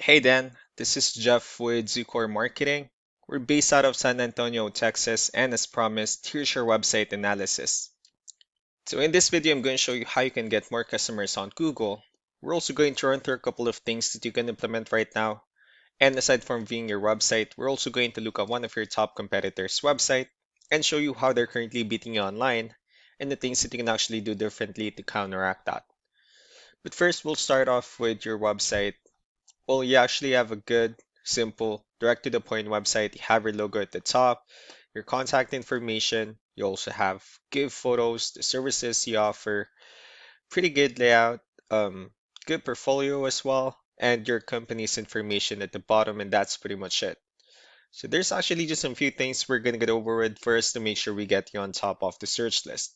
Hey Dan, this is Jeff with Zucor Marketing. We're based out of San Antonio, Texas, and as promised, here's your website analysis. So in this video, I'm going to show you how you can get more customers on Google. We're also going to run through a couple of things that you can implement right now. And aside from viewing your website, we're also going to look at one of your top competitors' website and show you how they're currently beating you online and the things that you can actually do differently to counteract that. But first, we'll start off with your website. Well, you actually have a good, simple, direct to the point website. You have your logo at the top, your contact information. You also have give photos, the services you offer, pretty good layout, um, good portfolio as well, and your company's information at the bottom, and that's pretty much it. So there's actually just a few things we're gonna get over with first to make sure we get you on top of the search list.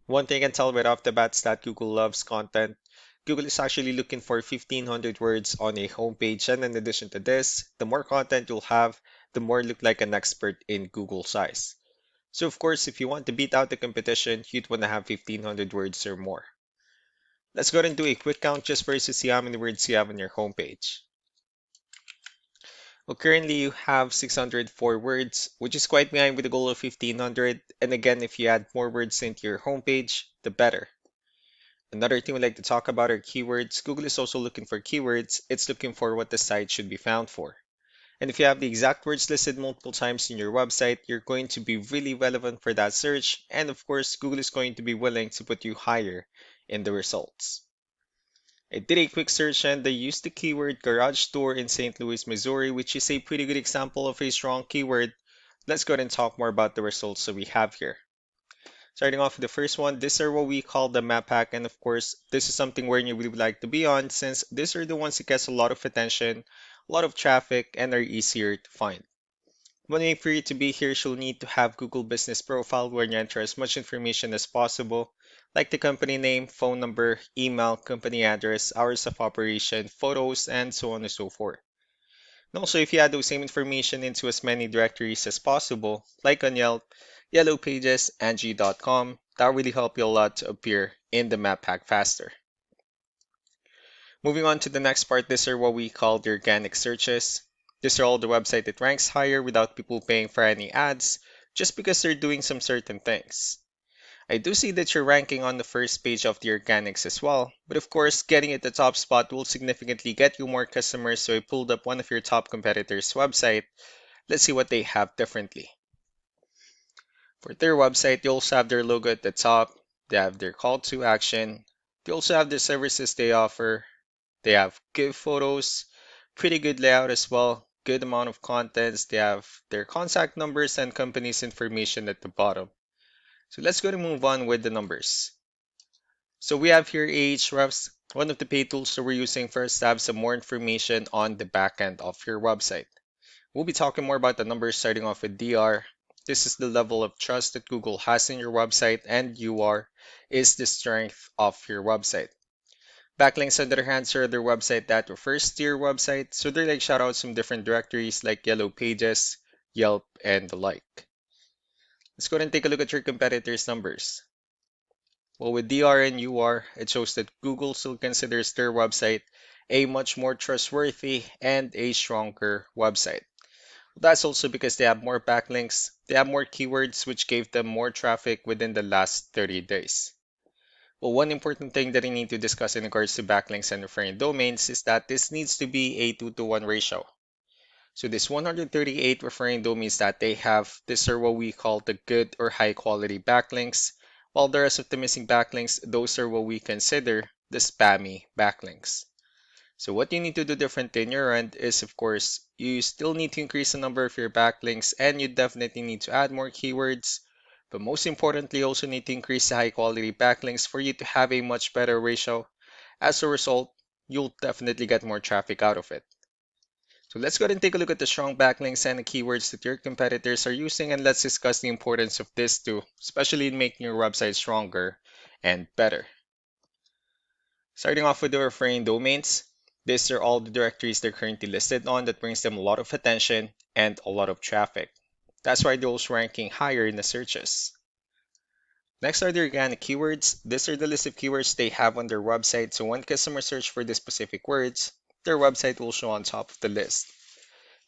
One thing I can tell right off the bat is that Google loves content. Google is actually looking for 1,500 words on a homepage, and in addition to this, the more content you'll have, the more you look like an expert in Google size. So of course, if you want to beat out the competition, you'd want to have 1,500 words or more. Let's go ahead and do a quick count just for us to see how many words you have on your homepage. Well, currently you have 604 words, which is quite behind with the goal of 1,500. And again, if you add more words into your homepage, the better. Another thing we like to talk about are keywords. Google is also looking for keywords. It's looking for what the site should be found for. And if you have the exact words listed multiple times in your website, you're going to be really relevant for that search. And of course, Google is going to be willing to put you higher in the results. I did a quick search and they used the keyword garage door in St. Louis, Missouri, which is a pretty good example of a strong keyword. Let's go ahead and talk more about the results that we have here. Starting off with the first one, these are what we call the map hack, and of course, this is something where you would like to be on since these are the ones that gets a lot of attention, a lot of traffic, and are easier to find. One way for you to be here, you'll need to have Google Business Profile where you enter as much information as possible, like the company name, phone number, email, company address, hours of operation, photos, and so on and so forth. And also, if you add those same information into as many directories as possible, like on Yelp, Yellow Pages, Angie.com, that really help you a lot to appear in the map pack faster. Moving on to the next part, these are what we call the organic searches. These are all the website that ranks higher without people paying for any ads, just because they're doing some certain things. I do see that you're ranking on the first page of the organics as well, but of course, getting at the top spot will significantly get you more customers, so I pulled up one of your top competitors' website. Let's see what they have differently. For their website, they also have their logo at the top, they have their call to action, they also have the services they offer, they have good photos, pretty good layout as well, good amount of contents, they have their contact numbers and company's information at the bottom. So let's go to move on with the numbers. So we have here Ahrefs, one of the paid tools that we're using first to have some more information on the backend of your website. We'll be talking more about the numbers starting off with DR. This is the level of trust that Google has in your website, and UR is the strength of your website. Backlinks, on the other hand, are their website that refers to your website, so they're like shoutouts from different directories like Yellow Pages, Yelp, and the like. Let's go ahead and take a look at your competitors' numbers. Well, with DR and UR, it shows that Google still considers their website a much more trustworthy and a stronger website. That's also because they have more backlinks, they have more keywords, which gave them more traffic within the last 30 days. Well, one important thing that I need to discuss in regards to backlinks and referring domains is that this needs to be a 2 to 1 ratio. So this 138 referring domains that they have, these are what we call the good or high quality backlinks, while the rest of the missing backlinks, those are what we consider the spammy backlinks. So what you need to do different in your end is, of course, you still need to increase the number of your backlinks and you definitely need to add more keywords. But most importantly, you also need to increase the high quality backlinks for you to have a much better ratio. As a result, you'll definitely get more traffic out of it. So let's go ahead and take a look at the strong backlinks and the keywords that your competitors are using, and let's discuss the importance of this too, especially in making your website stronger and better. Starting off with the referring domains, these are all the directories they're currently listed on that brings them a lot of attention and a lot of traffic. That's why they're also ranking higher in the searches. Next are the organic keywords. These are the list of keywords they have on their website, so when customers search for the specific words, their website will show on top of the list.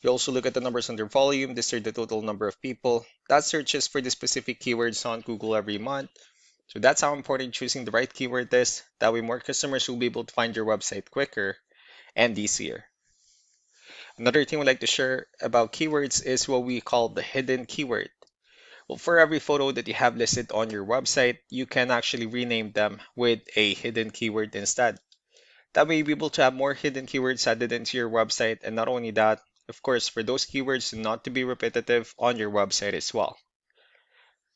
You also look at the numbers on their volume. These are the total number of people that searches for the specific keywords on Google every month. So that's how important choosing the right keyword is. That way more customers will be able to find your website quicker and easier. Another thing we'd like to share about keywords is what we call the hidden keyword. Well, for every photo that you have listed on your website, you can actually rename them with a hidden keyword instead. That way you'll be able to have more hidden keywords added into your website, and not only that, of course, for those keywords not to be repetitive on your website as well.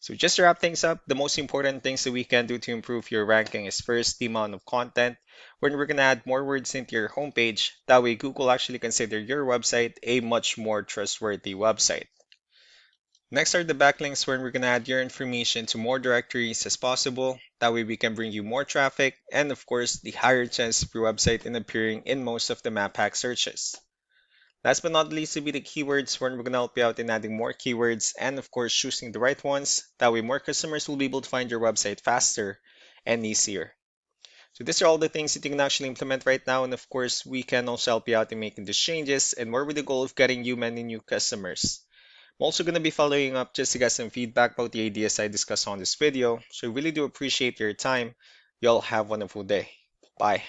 So just to wrap things up, the most important things that we can do to improve your ranking is first the amount of content. When we're going to add more words into your homepage, that way Google actually consider your website a much more trustworthy website. Next are the backlinks when we're going to add your information to more directories as possible. That way we can bring you more traffic and of course the higher chance of your website in appearing in most of the map hack searches. Last but not least will be the keywords when we're going to help you out in adding more keywords and of course choosing the right ones. That way more customers will be able to find your website faster and easier. So these are all the things that you can actually implement right now, and of course we can also help you out in making these changes and more with the goal of getting you many new customers. I'm also going to be following up just to get some feedback about the ideas I discussed on this video, so I really do appreciate your time. Y'all have a wonderful day. Bye.